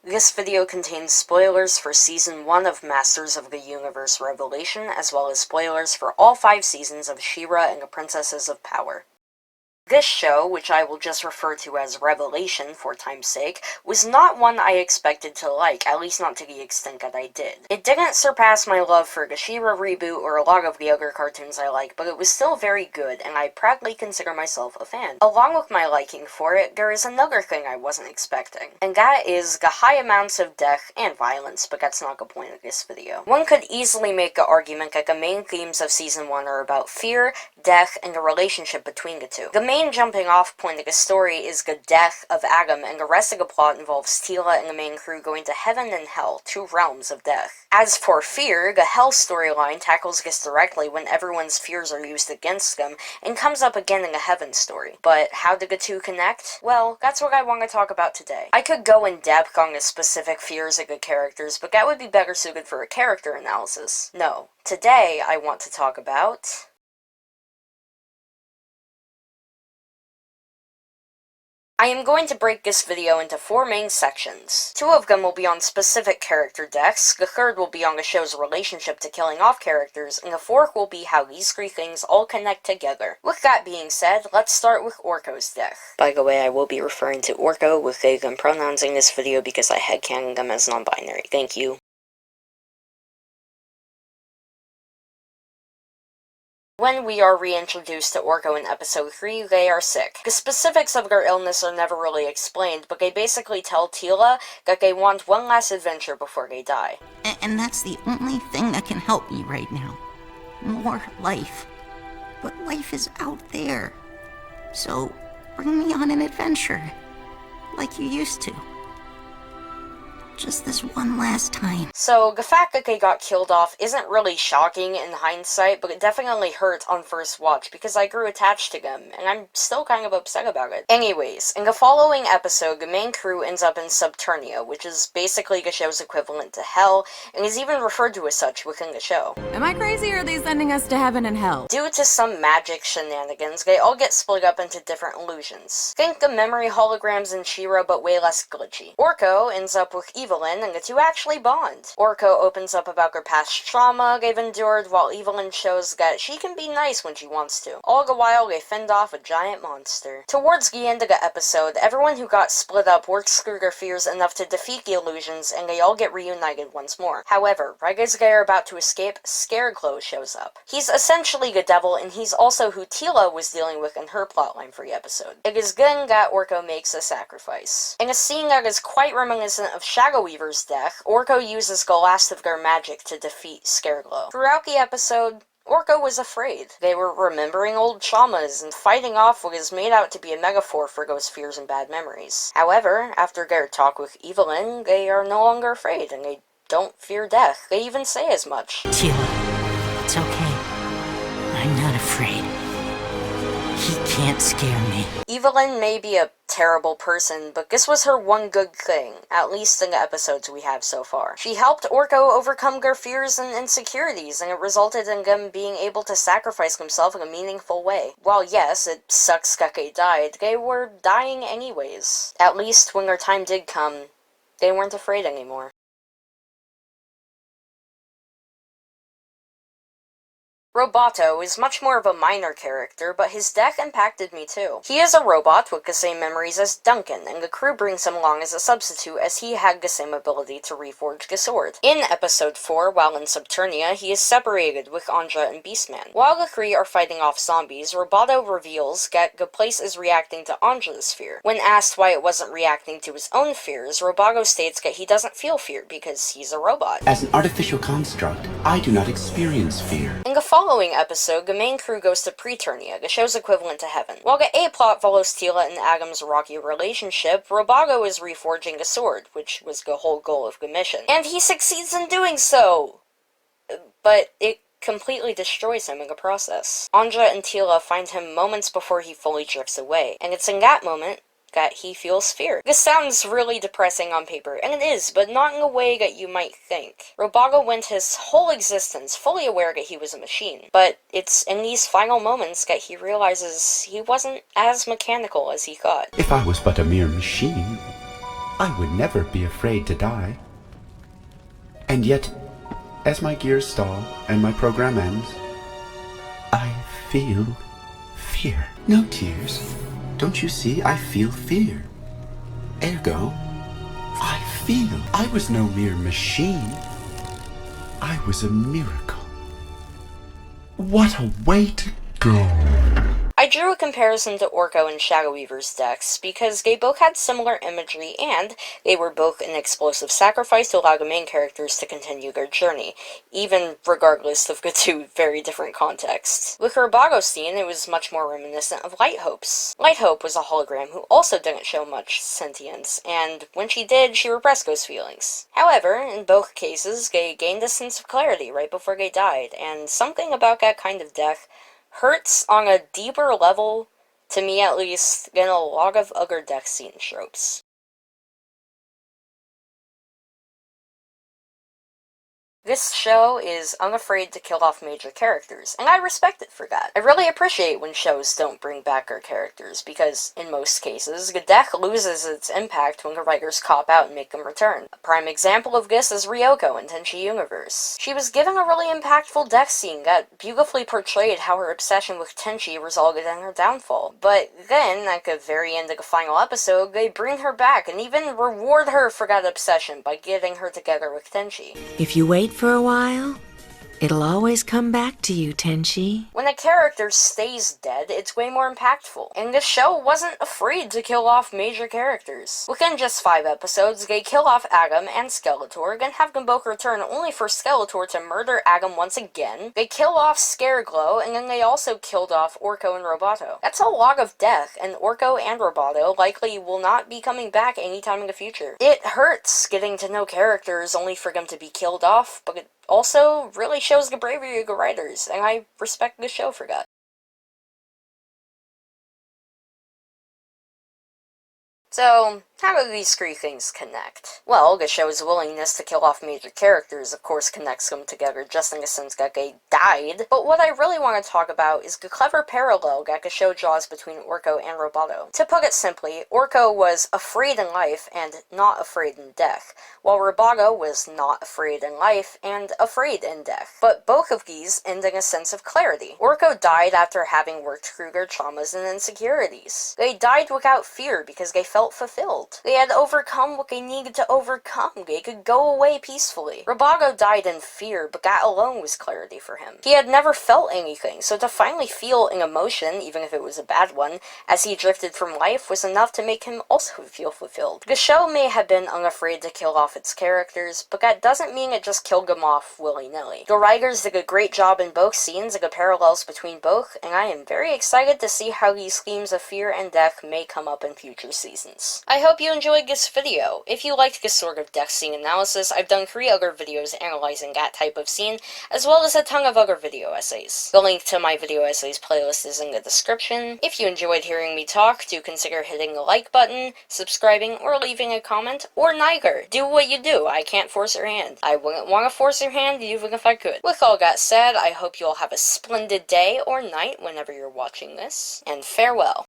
This video contains spoilers for Season 1 of Masters of the Universe Revelation, as well as spoilers for all 5 seasons of She-Ra and the Princesses of Power. This show, which I will just refer to as Revelation for time's sake, was not one I expected to like, at least not to the extent that I did. It didn't surpass my love for the She-Ra reboot or a lot of the other cartoons I like, but it was still very good, and I proudly consider myself a fan. Along with my liking for it, there is another thing I wasn't expecting, and that is the high amounts of death and violence, but that's not the point of this video. One could easily make the argument that the main themes of Season 1 are about fear, death, and the relationship between the two. The main jumping off point of the story is the death of Adam, and the rest of the plot involves Teela and the main crew going to heaven and hell, 2 realms of death. As for fear, the hell storyline tackles this directly when everyone's fears are used against them, and comes up again in the heaven story. But how did the two connect? Well, that's what I want to talk about today. I could go in depth on the specific fears of the characters, but that would be better suited for a character analysis. No. Today, I want to talk about I am going to break this video into 4 main sections. 2 of them will be on specific character deaths, the 3rd will be on the show's relationship to killing off characters, and the 4th will be how these 3 things all connect together. With that being said, let's start with Orko's death. By the way, I will be referring to Orko with they them pronouns in this video because I headcanon them as non-binary. Thank you. When we are reintroduced to Orko in episode 3, they are sick. The specifics of their illness are never really explained, but they basically tell Teela that they want one last adventure before they die. And that's the only thing that can help me right now. More life. But life is out there. So, bring me on an adventure. Like you used to. Just this one last time. So, the fact that they got killed off isn't really shocking in hindsight, but it definitely hurt on first watch because I grew attached to them, and I'm still kind of upset about it. Anyways, in the following episode, the main crew ends up in Subternia, which is basically the show's equivalent to Hell, and is even referred to as such within the show. Am I crazy, or are they sending us to heaven and hell? Due to some magic shenanigans, they all get split up into different illusions. Think the memory holograms in She-Ra, but way less glitchy. Orko ends up with Evelyn, and the two actually bond. Orko opens up about her past trauma they've endured, while Evelyn shows that she can be nice when she wants to. All the while, they fend off a giant monster. Towards the end of the episode, everyone who got split up works through their fears enough to defeat the illusions, and they all get reunited once more. However, right as they are about to escape, Scarecrow shows up. He's essentially the devil, and he's also who Teela was dealing with in her plotline for the episode. It is then that Orko makes a sacrifice. In a scene that is quite reminiscent of Shadow Weaver's death, Orko uses the last of their magic to defeat Scarecrow. Throughout the episode, Orko was afraid. They were remembering old traumas and fighting off what is made out to be a metaphor for those fears and bad memories. However, after their talk with Evelyn, they are no longer afraid, and they don't fear death. They even say as much. Teela, it's okay. I'm not afraid. He can't scare me. Evelyn may be a terrible person, but this was her one good thing, at least in the episodes we have so far. She helped Orko overcome their fears and insecurities, and it resulted in them being able to sacrifice themselves in a meaningful way. While yes, it sucks that they died, they were dying anyways. At least when their time did come, they weren't afraid anymore. Roboto is much more of a minor character, but his death impacted me too. He is a robot with the same memories as Duncan, and the crew brings him along as a substitute as he had the same ability to reforge the sword. In episode 4, while in Subternia, he is separated with Anja and Beastman. While the 3 are fighting off zombies, Roboto reveals that the place is reacting to Anja's fear. When asked why it wasn't reacting to his own fears, Roboto states that he doesn't feel fear because he's a robot. As an artificial construct, I do not experience fear. In the following episode, the main crew goes to Preternia, the show's equivalent to heaven. While the A-plot follows Teela and Adam's rocky relationship, Roboto is reforging the sword, which was the whole goal of the mission. And he succeeds in doing so! But it completely destroys him in the process. Anja and Teela find him moments before he fully drifts away, and it's in that moment that he feels fear. This sounds really depressing on paper, and it is, but not in a way that you might think. Roboto went his whole existence fully aware that he was a machine, but it's in these final moments that he realizes he wasn't as mechanical as he thought. If I was but a mere machine, I would never be afraid to die. And yet, as my gears stall and my program ends, I feel fear. No tears. Don't you see? I feel fear. Ergo, I feel. I was no mere machine. I was a miracle. What a way to go. I drew a comparison to Orko and Shadow Weaver's decks because they both had similar imagery and they were both an explosive sacrifice to allow the main characters to continue their journey, even regardless of the two very different contexts. With Roboto's scene, it was much more reminiscent of Light Hope's. Light Hope was a hologram who also didn't show much sentience, and when she did, she repressed those feelings. However, in both cases, they gained a sense of clarity right before they died, and something about that kind of death hurts on a deeper level, to me at least, than a lot of other death scene tropes. This show is unafraid to kill off major characters, and I respect it for that. I really appreciate when shows don't bring back our characters, because, in most cases, the death loses its impact when the writers cop out and make them return. A prime example of this is Ryoko in Tenchi Universe. She was given a really impactful death scene that beautifully portrayed how her obsession with Tenchi resulted in her downfall. But then, at the very end of the final episode, they bring her back and even reward her for that obsession by getting her together with Tenchi. If you wait for a while, it'll always come back to you, Tenchi. When a character stays dead, it's way more impactful, and this show wasn't afraid to kill off major characters. Within just 5 episodes, they kill off Agam and Skeletor, then have them both return only for Skeletor to murder Agam once again. They kill off Scareglow, and then they also killed off Orko and Roboto. That's a lot of death, and Orko and Roboto likely will not be coming back anytime in the future. It hurts getting to know characters only for them to be killed off, but it also really shows the bravery of the writers, and I respect the show for that. So, how do these three things connect? Well, the show's willingness to kill off major characters, of course, connects them together just in the sense that they died, but what I really want to talk about is the clever parallel that the show draws between Orko and Roboto. To put it simply, Orko was afraid in life and not afraid in death, while Roboto was not afraid in life and afraid in death. But both of these end in a sense of clarity. Orko died after having worked through their traumas and insecurities. They died without fear because they felt fulfilled. They had overcome what they needed to overcome. They could go away peacefully. Roboto died in fear, but that alone was clarity for him. He had never felt anything, so to finally feel an emotion, even if it was a bad one, as he drifted from life was enough to make him also feel fulfilled. The show may have been unafraid to kill off its characters, but that doesn't mean it just killed them off willy-nilly. The writers did a great job in both scenes, the parallels between both, and I am very excited to see how these themes of fear and death may come up in future seasons. I hope you enjoyed this video. If you liked this sort of death scene analysis, I've done 3 other videos analyzing that type of scene, as well as a ton of other video essays. The link to my video essays playlist is in the description. If you enjoyed hearing me talk, do consider hitting the like button, subscribing, or leaving a comment, or neither. Do what you do. I can't force your hand. I wouldn't want to force your hand even if I could. With all that said, I hope you all have a splendid day or night whenever you're watching this, and farewell.